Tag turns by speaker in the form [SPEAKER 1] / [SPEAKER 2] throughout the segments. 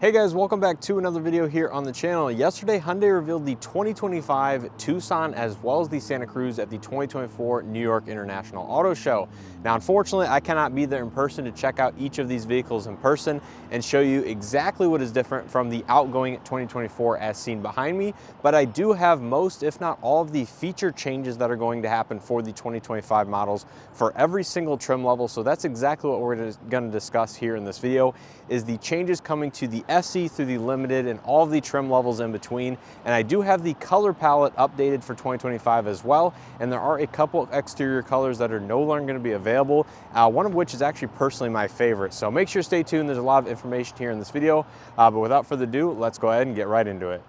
[SPEAKER 1] Hey guys, welcome back to another video here on the channel. Yesterday, Hyundai revealed the 2025 Tucson as well as the Santa Cruz at the 2024 New York International Auto Show. Now, unfortunately, I cannot be there in person to check out each of these vehicles in person and show you exactly what is different from the outgoing 2024 as seen behind me, but I do have most, if not all, of the feature changes that are going to happen for the 2025 models for every single trim level. So that's exactly what we're going to discuss here in this video, is the changes coming to the SE through the Limited and all of the trim levels in between. And I do have the color palette updated for 2025 as well. And there are a couple of exterior colors that are no longer going to be available, one of which is actually personally my favorite. So make sure to stay tuned. There's a lot of information here in this video, but without further ado, let's go ahead and get right into it.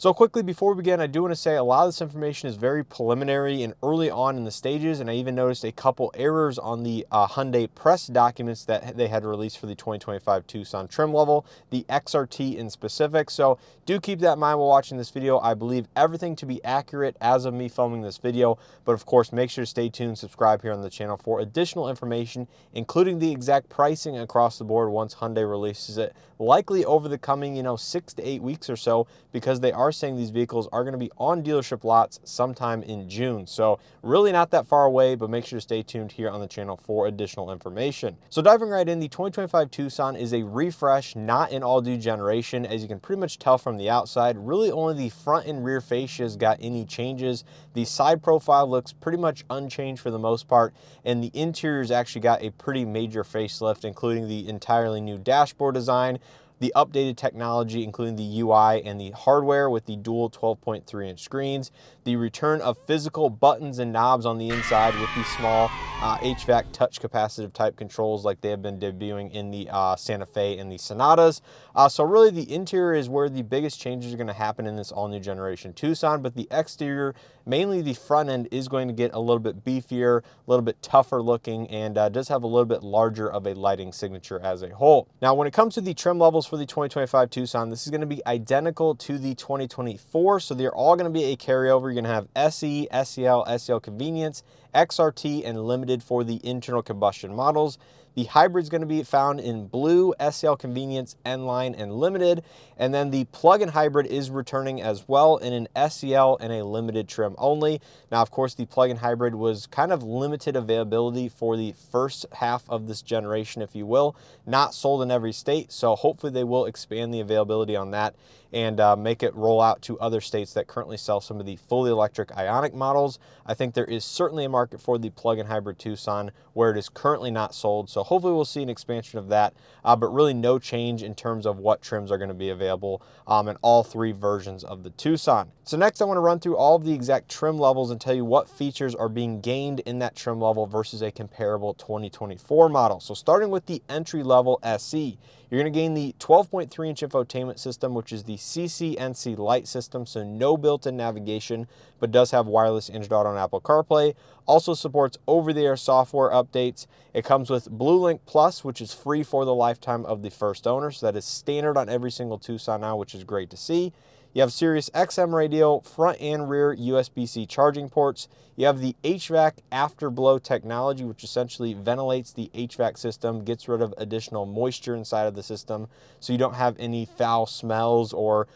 [SPEAKER 1] So quickly before we begin, I do want to say a lot of this information is very preliminary and early on in the stages, and I even noticed a couple errors on the Hyundai press documents that they had released for the 2025 Tucson trim level, the XRT in specific. So do keep that in mind while watching this video. I believe everything to be accurate as of me filming this video, but of course make sure to stay tuned, subscribe here on the channel for additional information, including the exact pricing across the board once Hyundai releases it, likely over the coming 6 to 8 weeks or so, because they are saying these vehicles are going to be on dealership lots sometime in June. So really not that far away, but make sure to stay tuned here on the channel for additional information. So diving right in, the 2025 Tucson is a refresh, not an all new generation. As you can pretty much tell from the outside, really only the front and rear fascias got any changes. The side profile looks pretty much unchanged for the most part, and the interiors actually got a pretty major facelift, including the entirely new dashboard design, the updated technology, including the UI and the hardware with the dual 12.3-inch screens, the return of physical buttons and knobs on the inside with the small HVAC touch capacitive type controls like they have been debuting in the Santa Fe and the Sonatas. So really the interior is where the biggest changes are going to happen in this all-new generation Tucson, but the exterior, mainly the front end, is going to get a little bit beefier, a little bit tougher looking, and does have a little bit larger of a lighting signature as a whole. Now, when it comes to the trim levels for the 2025 Tucson, this is going to be identical to the 2024, so they're all going to be a carryover. You're going to have SE, SEL, SEL Convenience, XRT, and Limited for the internal combustion models. The hybrid is going to be found in Blue, SEL Convenience, NLine, and Limited. And then the plug-in hybrid is returning as well in an SEL and a Limited trim only. Now, of course, the plug-in hybrid was kind of limited availability for the first half of this generation, if you will. Not sold in every state, so hopefully they will expand the availability on that and make it roll out to other states that currently sell some of the fully electric Ioniq models. I think there is certainly a market for the plug-in hybrid Tucson where it is currently not sold, so hopefully we'll see an expansion of that, but really no change in terms of what trims are going to be available in all three versions of the Tucson. So next I want to run through all of the exact trim levels and tell you what features are being gained in that trim level versus a comparable 2024 model. So starting with the entry-level SE, you're going to gain the 12.3-inch infotainment system, which is the CCNC Lite system, so no built-in navigation, but does have wireless Android Auto and Apple CarPlay. Also supports over-the-air software updates. It comes with Bluelink Plus, which is free for the lifetime of the first owner, so that is standard on every single Tucson now, which is great to see. You have Sirius XM radio, front and rear USB-C charging ports. You have the HVAC afterblow technology, which essentially ventilates the HVAC system, gets rid of additional moisture inside of the system, so you don't have any foul smells or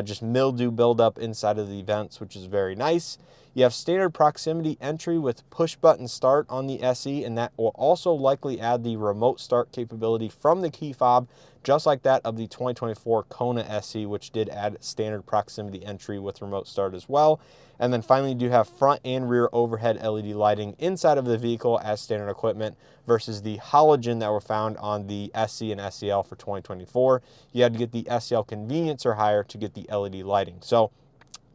[SPEAKER 1] just mildew buildup inside of the vents, which is very nice. You have standard proximity entry with push button start on the SE, and that will also likely add the remote start capability from the key fob, just like that of the 2024 Kona SE, which did add standard proximity entry with remote start as well. And then finally, you do have front and rear overhead LED lighting inside of the vehicle as standard equipment versus the halogen that were found on the SE and SEL for 2024. You had to get the SEL Convenience or higher to get the LED lighting. So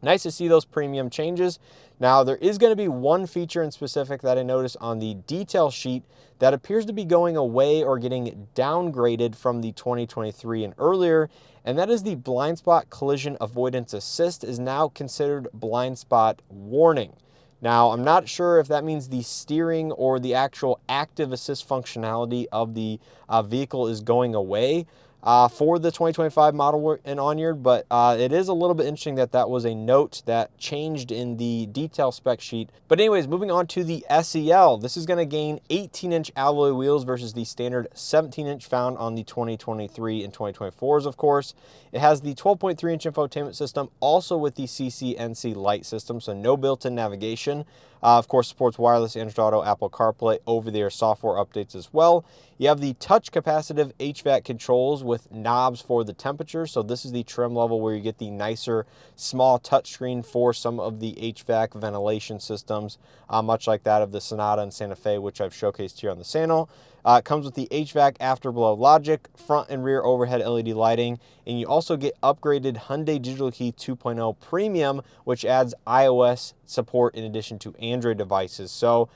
[SPEAKER 1] nice to see those premium changes. Now, there is going to be one feature in specific that I noticed on the detail sheet that appears to be going away or getting downgraded from the 2023 and earlier, and that is the blind spot collision avoidance assist is now considered blind spot warning. Now, I'm not sure if that means the steering or the actual active assist functionality of the vehicle is going away. for the 2025 model and onward, but it is a little bit interesting that that was a note that changed in the detail spec sheet. But anyways, moving on to the SEL, this is going to gain 18-inch alloy wheels versus the standard 17-inch found on the 2023 and 2024s, of course. It has the 12.3-inch infotainment system, also with the CCNC light system, so no built-in navigation. Of course, supports wireless Android Auto, Apple CarPlay, over-the-air software updates as well. You have the touch capacitive HVAC controls with knobs for the temperature. So this is the trim level where you get the nicer small touchscreen for some of the HVAC ventilation systems, much like that of the Sonata and Santa Fe, which I've showcased here on the channel. It comes with the HVAC afterglow logic, front and rear overhead LED lighting, and you also get upgraded Hyundai Digital Key 2.0 Premium, which adds iOS support in addition to Android devices. So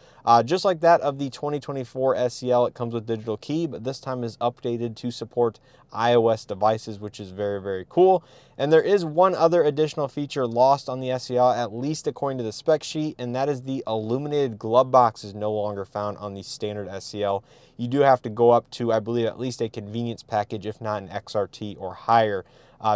[SPEAKER 1] just like that of the 2024 SEL, it comes with digital key, but this time is updated to support iOS devices, which is very, very cool. And there is one other additional feature lost on the SEL, at least according to the spec sheet, and that is the Illuminated Glove Box is no longer found on the standard SEL. You do have to go up to, I believe, at least a convenience package, if not an XRT or higher,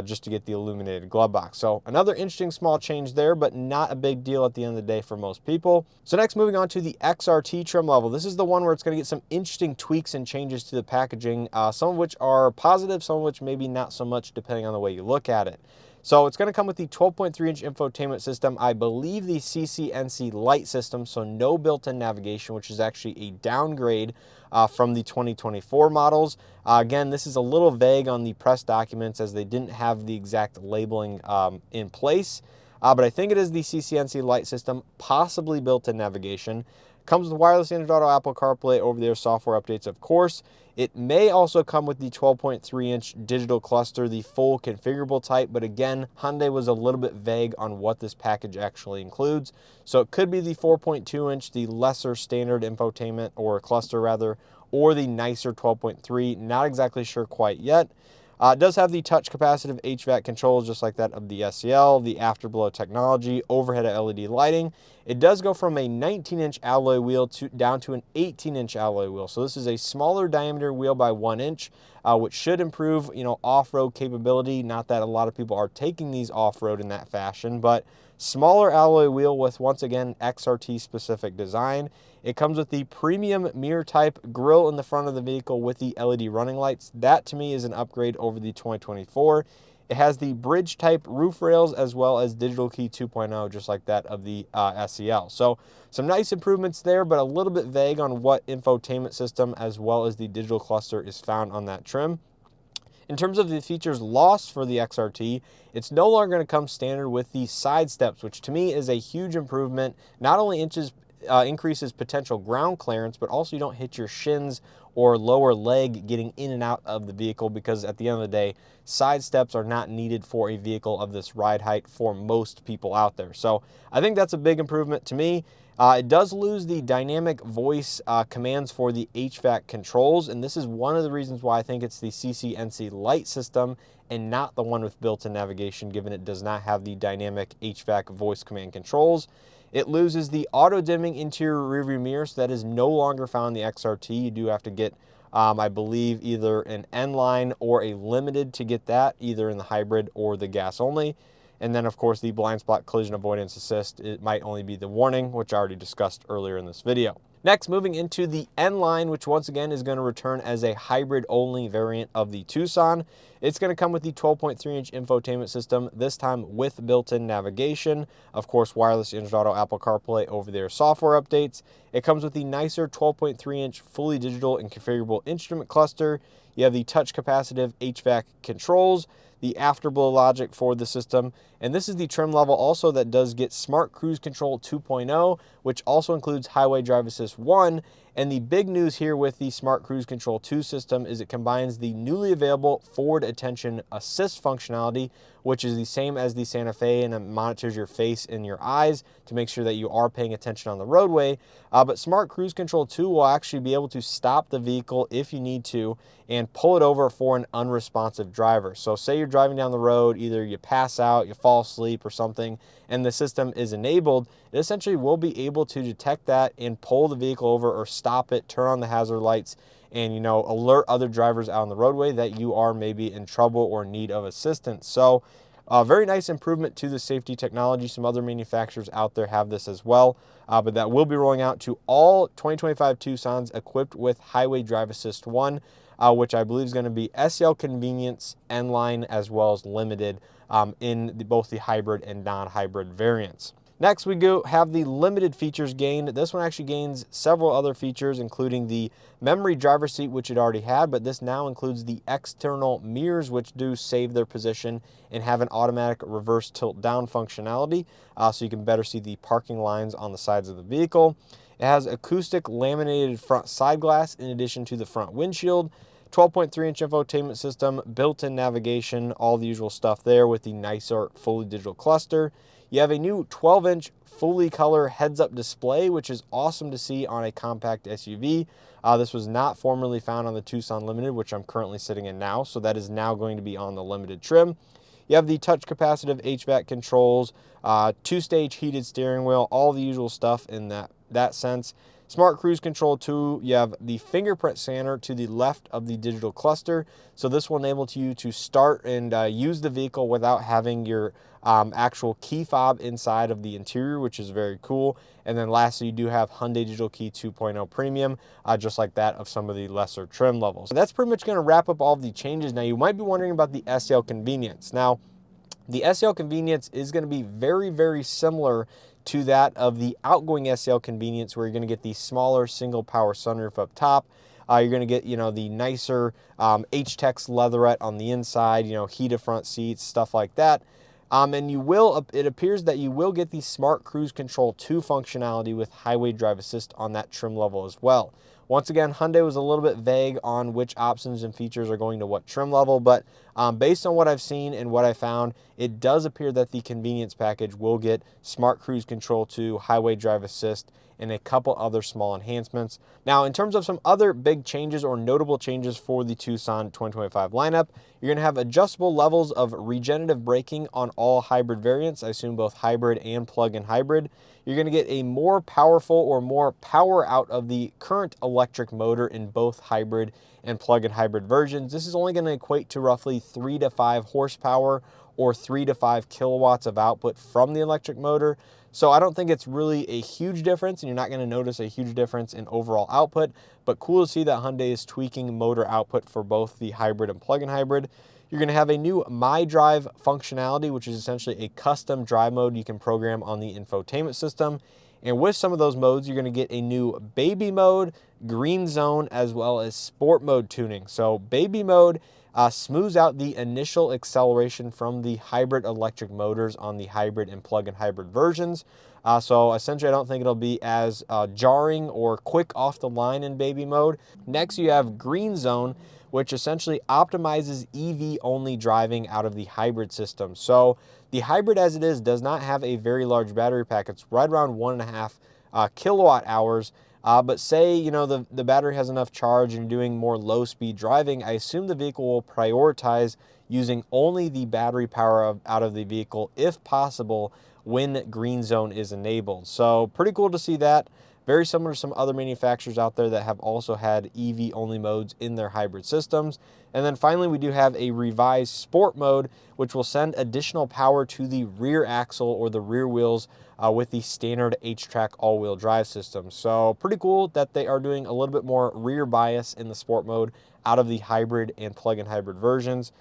[SPEAKER 1] just to get the Illuminated Glove Box. So another interesting small change there, but not a big deal at the end of the day for most people. So next, moving on to the XRT trim level. This is the one where it's going to get some interesting tweaks and changes to the packaging, some of which are positive, some of which maybe not so much, depending on the way you look at it. So it's going to come with the 12.3-inch infotainment system, I believe the CCNC light system, so no built-in navigation, which is actually a downgrade from the 2024 models. Again, this is a little vague on the press documents as they didn't have the exact labeling in place, but I think it is the CCNC light system, possibly built-in navigation. Comes with wireless Android Auto, Apple CarPlay, over-the-air software updates, of course. It may also come with the 12.3-inch digital cluster, the full configurable type, but again, Hyundai was a little bit vague on what this package actually includes. So it could be the 4.2-inch, the lesser standard infotainment, or cluster rather, or the nicer 12.3. Not exactly sure quite yet. It does have the touch capacitive HVAC controls, just like that of the SEL, the afterglow technology, overhead LED lighting. It does go from a 19-inch alloy wheel down to an 18-inch alloy wheel. So this is a smaller diameter wheel by 1 inch, which should improve, off-road capability. Not that a lot of people are taking these off-road in that fashion, but smaller alloy wheel with, once again, XRT specific design. It comes with the premium mirror type grille in the front of the vehicle with the LED running lights. That to me is an upgrade over the 2024. It has the bridge type roof rails as well as digital key 2.0, just like that of the SEL. So some nice improvements there, but a little bit vague on what infotainment system as well as the digital cluster is found on that trim. In terms of the features lost for the XRT, it's no longer going to come standard with the side steps, which to me is a huge improvement. Not only increases potential ground clearance, but also you don't hit your shins or lower leg getting in and out of the vehicle, because at the end of the day, side steps are not needed for a vehicle of this ride height for most people out there. So I think that's a big improvement to me. It does lose the dynamic voice commands for the HVAC controls, and this is one of the reasons why I think it's the CCNC light system and not the one with built-in navigation, given it does not have the dynamic HVAC voice command controls. It loses the auto-dimming interior rearview mirror, so that is no longer found in the XRT. You do have to get, I believe, either an NLine or a limited to get that, either in the hybrid or the gas only. And then, of course, the blind spot collision avoidance assist, it might only be the warning, which I already discussed earlier in this video. Next, moving into the NLine, which once again is going to return as a hybrid-only variant of the Tucson. It's going to come with the 12.3-inch infotainment system, this time with built-in navigation. Of course, wireless Android Auto, Apple CarPlay, over-the-air software updates. It comes with the nicer 12.3-inch fully digital and configurable instrument cluster. You have the touch capacitive HVAC controls, the afterglow logic for the system, and this is the trim level also that does get Smart Cruise Control 2.0, which also includes Highway Drive Assist 1. And the big news here with the Smart Cruise Control 2 system is it combines the newly available forward attention assist functionality, which is the same as the Santa Fe, and it monitors your face and your eyes to make sure that you are paying attention on the roadway. But Smart Cruise Control 2 will actually be able to stop the vehicle if you need to and pull it over for an unresponsive driver. So say you're driving down the road, either you pass out, you fall asleep or something, and the system is enabled, it essentially will be able to detect that and pull the vehicle over or stop it, turn on the hazard lights, and, you know, alert other drivers out on the roadway that you are maybe in trouble or in need of assistance. So very nice improvement to the safety technology. Some other manufacturers out there have this as well, but that will be rolling out to all 2025 Tucsons equipped with Highway Drive Assist 1, which I believe is going to be SEL Convenience, NLine, as well as Limited in both the hybrid and non-hybrid variants. Next, we have the limited features gained. This one actually gains several other features, including the memory driver seat, which it already had, but this now includes the external mirrors, which do save their position and have an automatic reverse tilt down functionality, so you can better see the parking lines on the sides of the vehicle. It has acoustic laminated front side glass in addition to the front windshield, 12.3-inch infotainment system, built-in navigation, all the usual stuff there with the nicer fully digital cluster. You have a new 12-inch fully color heads-up display, which is awesome to see on a compact SUV. This was not formerly found on the Tucson Limited, which I'm currently sitting in now, so that is now going to be on the Limited trim. You have the touch capacitive HVAC controls, two-stage heated steering wheel, all the usual stuff in that sense. Smart cruise control too. You have the fingerprint scanner to the left of the digital cluster. So this will enable you to start and use the vehicle without having your actual key fob inside of the interior, which is very cool. And then lastly, you do have Hyundai Digital Key 2.0 Premium, just like that of some of the lesser trim levels. So that's pretty much going to wrap up all of the changes. Now, you might be wondering about the SEL Convenience. Now, the SEL Convenience is going to be very, very similar to that of the outgoing SEL Convenience, where you're going to get the smaller single power sunroof up top. You're going to get, you know, the nicer H-Tex leatherette on the inside, you know, heated front seats, stuff like that. And it appears that you will get the Smart Cruise Control 2 functionality with Highway Drive Assist on that trim level as well. Once again, Hyundai was a little bit vague on which options and features are going to what trim level, but based on what I've seen and what I found, it does appear that the convenience package will get Smart Cruise Control 2, Highway Drive Assist, and a couple other small enhancements. Now, in terms of some other big changes or notable changes for the Tucson 2025 lineup, you're going to have adjustable levels of regenerative braking on all hybrid variants. I assume both hybrid and plug-in hybrid. You're going to get a more powerful or more power out of the current electric motor in both hybrid and plug-in hybrid versions. This is only going to equate to roughly 3 to 5 horsepower or 3 to 5 kilowatts of output from the electric motor. So I don't think it's really a huge difference, and you're not going to notice a huge difference in overall output, but cool to see that Hyundai is tweaking motor output for both the hybrid and plug-in hybrid. You're going to have a new My Drive functionality, which is essentially a custom drive mode you can program on the infotainment system. And with some of those modes, you're going to get a new baby mode, green zone, as well as sport mode tuning. So baby mode smooths out the initial acceleration from the hybrid electric motors on the hybrid and plug-in hybrid versions. So essentially, I don't think it'll be as jarring or quick off the line in baby mode. Next, you have green zone, which essentially optimizes EV-only driving out of the hybrid system. So the hybrid as it is does not have a very large battery pack. It's right around 1.5 kilowatt hours. But say, you know, the battery has enough charge and you're doing more low-speed driving, I assume the vehicle will prioritize using only the battery power out of the vehicle, if possible, when green zone is enabled. So pretty cool to see that. Very similar to some other manufacturers out there that have also had EV-only modes in their hybrid systems. And then finally, we do have a revised sport mode, which will send additional power to the rear axle or the rear wheels with the standard H-Track all-wheel drive system. So pretty cool that they are doing a little bit more rear bias in the sport mode out of the hybrid and plug-in hybrid versions.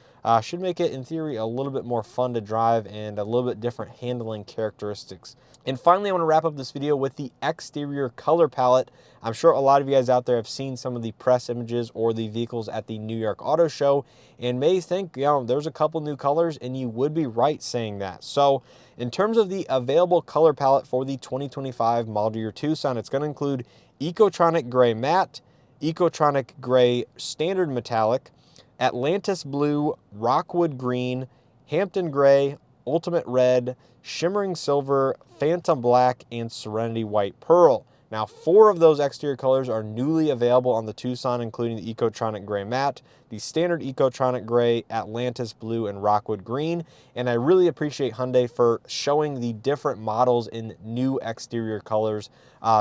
[SPEAKER 1] Should make it, in theory, a little bit more fun to drive and a little bit different handling characteristics. And finally, I want to wrap up this video with the exterior color palette. I'm sure a lot of you guys out there have seen some of the press images or the vehicles at the New York Auto Show and may think, you know, there's a couple new colors, and you would be right saying that. So in terms of the available color palette for the 2025 model year Tucson, it's going to include Ecotronic Gray Matte, Ecotronic Gray Standard Metallic, Atlantis Blue, Rockwood Green, Hampton Gray, Ultimate Red, Shimmering Silver, Phantom Black, and Serenity White Pearl. Now, 4 of those exterior colors are newly available on the Tucson, including the Ecotronic Gray Matte, the standard Ecotronic Gray, Atlantis Blue, and Rockwood Green. And I really appreciate Hyundai for showing the different models in new exterior colors,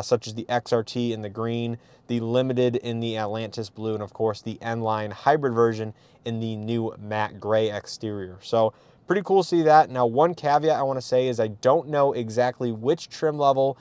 [SPEAKER 1] such as the XRT in the green, the Limited in the Atlantis Blue, and of course the NLine hybrid version in the new matte gray exterior. So pretty cool to see that. Now, one caveat I want to say is I don't know exactly which trim level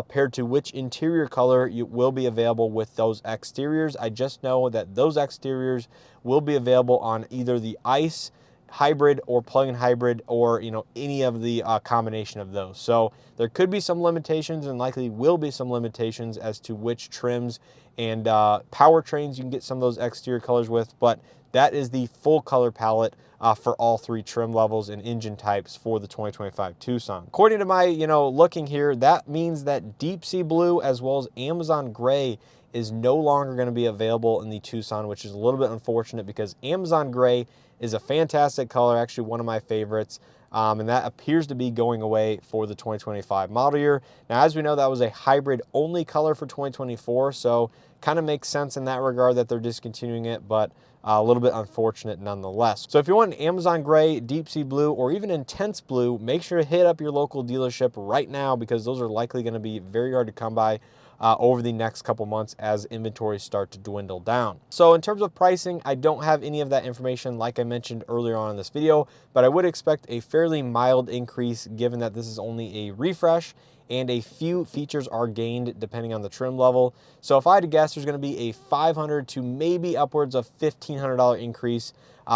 [SPEAKER 1] paired to which interior color will be available with those exteriors. I just know that those exteriors will be available on either the ICE hybrid or plug-in hybrid, or any of the combination of those. So there could be some limitations, and likely will be some limitations as to which trims and powertrains you can get some of those exterior colors with, but that is the full color palette for all 3 trim levels and engine types for the 2025 Tucson. According to my looking here, that means that deep sea blue as well as Amazon gray is no longer going to be available in the Tucson, which is a little bit unfortunate because Amazon gray is a fantastic color, actually one of my favorites, and that appears to be going away for the 2025 model year. Now, as we know, that was a hybrid only color for 2024, so kind of makes sense in that regard that they're discontinuing it, but a little bit unfortunate nonetheless. So if you want an Amazon gray, deep sea blue, or even intense blue, make sure to hit up your local dealership right now, because those are likely going to be very hard to come by over the next couple months as inventories start to dwindle down. So in terms of pricing, I don't have any of that information like I mentioned earlier on in this video, but I would expect a fairly mild increase given that this is only a refresh and a few features are gained depending on the trim level. So if I had to guess, there's going to be a $500 to maybe upwards of $1,500 increase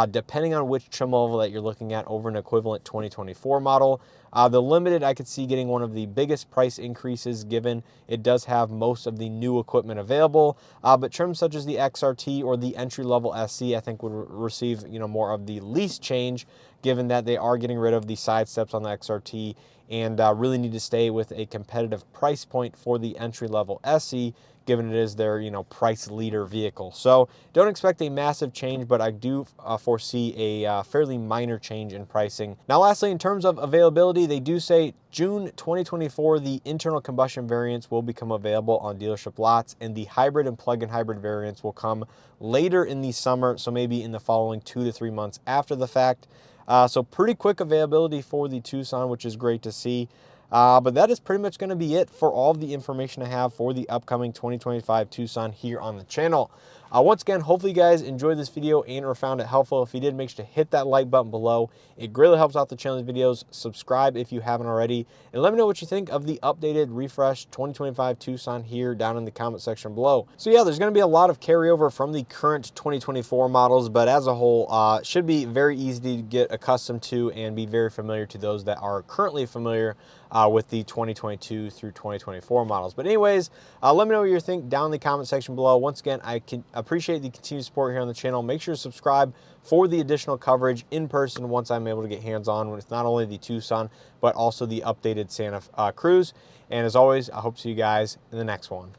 [SPEAKER 1] depending on which trim level that you're looking at over an equivalent 2024 model. The Limited, I could see getting one of the biggest price increases given it does have most of the new equipment available, but trims such as the XRT or the entry-level SC, I think would receive more of the least change, given that they are getting rid of the side steps on the XRT and really need to stay with a competitive price point for the entry-level SC, given it is their price leader vehicle. So don't expect a massive change, but I do foresee a fairly minor change in pricing. Now lastly, in terms of availability, they do say June 2024 the internal combustion variants will become available on dealership lots, and the hybrid and plug-in hybrid variants will come later in the summer, so maybe in the following 2 to 3 months after the fact. So pretty quick availability for the Tucson, which is great to see. But that is pretty much going to be it for all of the information I have for the upcoming 2025 Tucson here on the channel. Once again, hopefully you guys enjoyed this video and or found it helpful. If you did, make sure to hit that like button below. It greatly helps out the channel's videos. Subscribe if you haven't already. And let me know what you think of the updated, refreshed 2025 Tucson here down in the comment section below. So yeah, there's going to be a lot of carryover from the current 2024 models, but as a whole, should be very easy to get accustomed to and be very familiar to those that are currently familiar with the 2022 through 2024 models. But anyways, let me know what you think down in the comment section below. Once again, I can appreciate the continued support here on the channel. Make sure to subscribe for the additional coverage in person once I'm able to get hands-on with not only the Tucson, but also the updated Santa Cruz. And as always, I hope to see you guys in the next one.